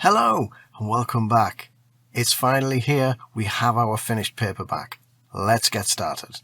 Hello and welcome back. It's finally here. We have our finished paperback. Let's get started.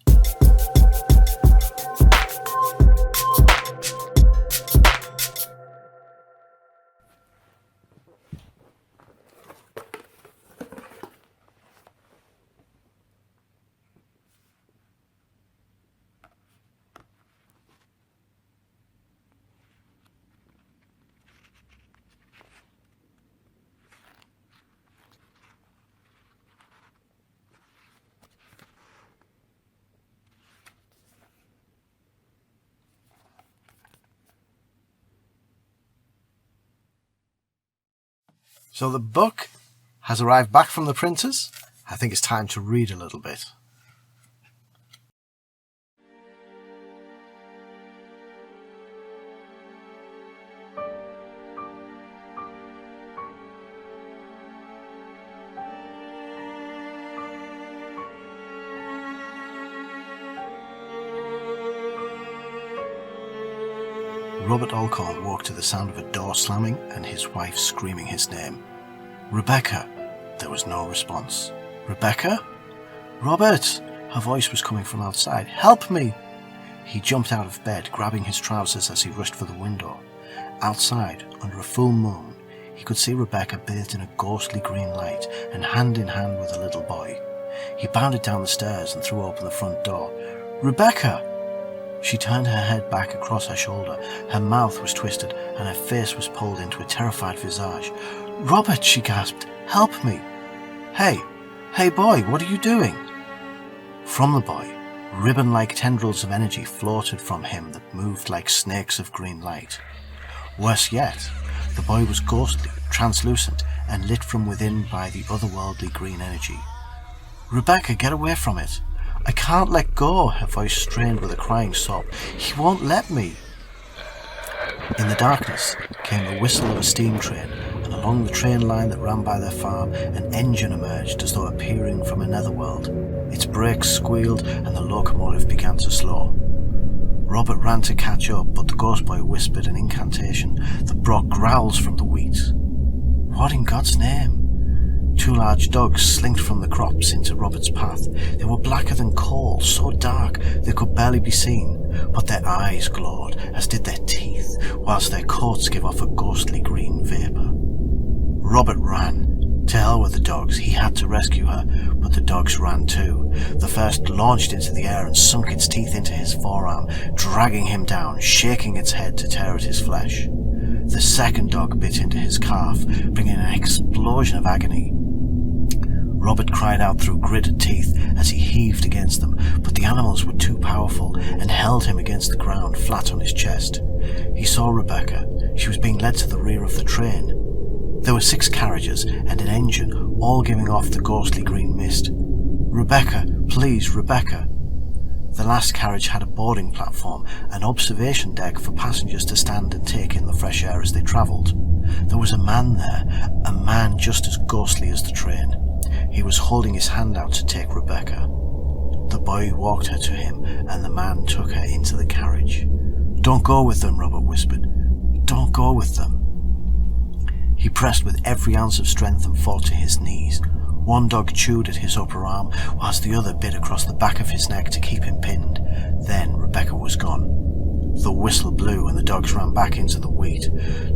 So the book has arrived back from the printers. I think it's time to read a little bit. Robert Alcorn woke to the sound of a door slamming and his wife screaming his name. "Rebecca!" There was no response. "Rebecca? Robert!" Her voice was coming from outside. "Help me!" He jumped out of bed, grabbing his trousers as he rushed for the window. Outside, under a full moon, he could see Rebecca bathed in a ghostly green light and hand in hand with a little boy. He bounded down the stairs and threw open the front door. "Rebecca!" She turned her head back across her shoulder. Her mouth was twisted and her face was pulled into a terrified visage. "Robert," she gasped, "help me!" Hey boy, what are you doing?" From the boy, ribbon-like tendrils of energy floated from him that moved like snakes of green light. Worse yet, the boy was ghostly, translucent, and lit from within by the otherworldly green energy. "Rebecca, get away from it! I can't let go," her voice strained with a crying sob. "He won't let me." In the darkness came the whistle of a steam train, and along the train line that ran by their farm, an engine emerged as though appearing from a netherworld. Its brakes squealed and the locomotive began to slow. Robert ran to catch up, but the ghost boy whispered an incantation that brought growls from the wheat. What in God's name? Two large dogs slinked from the crops into Robert's path. They were blacker than coal, so dark they could barely be seen, but their eyes glowed, as did their teeth, whilst their coats gave off a ghostly green vapour. Robert ran. To hell with the dogs, he had to rescue her, but the dogs ran too. The first launched into the air and sunk its teeth into his forearm, dragging him down, shaking its head to tear at his flesh. The second dog bit into his calf, bringing an explosion of agony. Robert cried out through gritted teeth as he heaved against them, but the animals were too powerful and held him against the ground, flat on his chest. He saw Rebecca. She was being led to the rear of the train. There were 6 carriages and an engine, all giving off the ghostly green mist. "Rebecca, please, Rebecca!" The last carriage had a boarding platform, an observation deck for passengers to stand and take in the fresh air as they travelled. There was a man there, a man just as ghostly as the train. He was holding his hand out to take Rebecca. The boy walked her to him, and the man took her into the carriage. "Don't go with them," Robert whispered. "Don't go with them." He pressed with every ounce of strength and fought to his knees. One dog chewed at his upper arm, whilst the other bit across the back of his neck to keep him pinned. Then Rebecca was gone. The whistle blew and the dogs ran back into the wheat.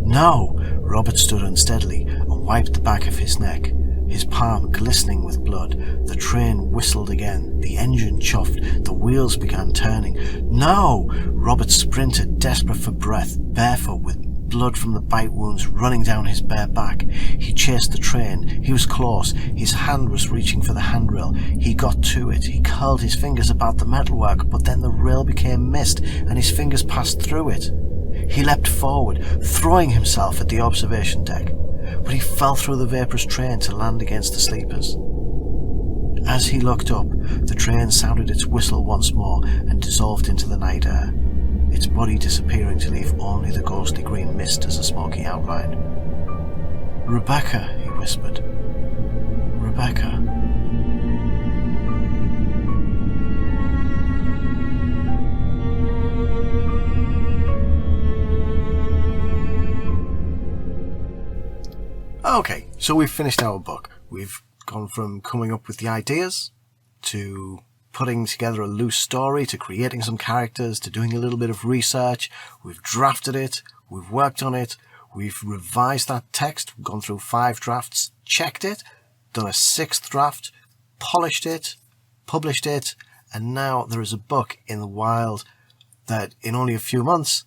"No!" Robert stood unsteadily and wiped the back of his neck, his palm glistening with blood. The train whistled again, the engine chuffed, the wheels began turning. "No!" Robert sprinted, desperate for breath, barefoot with blood from the bite wounds running down his bare back. He chased the train. He was close. His hand was reaching for the handrail. He got to it. He curled his fingers about the metalwork, but then the rail became mist and his fingers passed through it. He leapt forward, throwing himself at the observation deck, but he fell through the vaporous train to land against the sleepers. As he looked up, the train sounded its whistle once more and dissolved into the night air, its body disappearing to leave only the ghostly green mist as a smoky outline. "Rebecca," he whispered. "Rebecca." Okay, so we've finished our book. We've gone from coming up with the ideas to putting together a loose story to creating some characters to doing a little bit of research. We've drafted it, we've worked on it, we've revised that text, we've gone through 5 drafts, checked it, done a 6th draft, polished it, published it, and now there is a book in the wild that in only a few months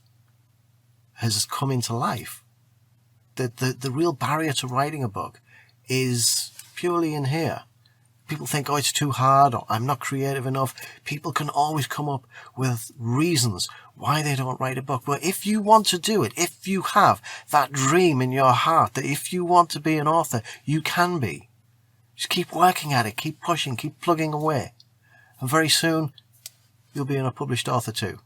has come into life. The real barrier to writing a book is purely in here. People think, oh, it's too hard, or I'm not creative enough. People can always come up with reasons why they don't write a book. But if you want to do it, if you have that dream in your heart that if you want to be an author, you can be. Just keep working at it, keep pushing, keep plugging away. And very soon, you'll be a published author too.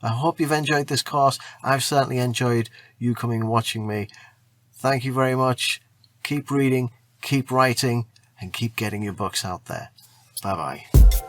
I hope you've enjoyed this course. I've certainly enjoyed you coming and watching me. Thank you very much. Keep reading, keep writing, and keep getting your books out there. Bye-bye.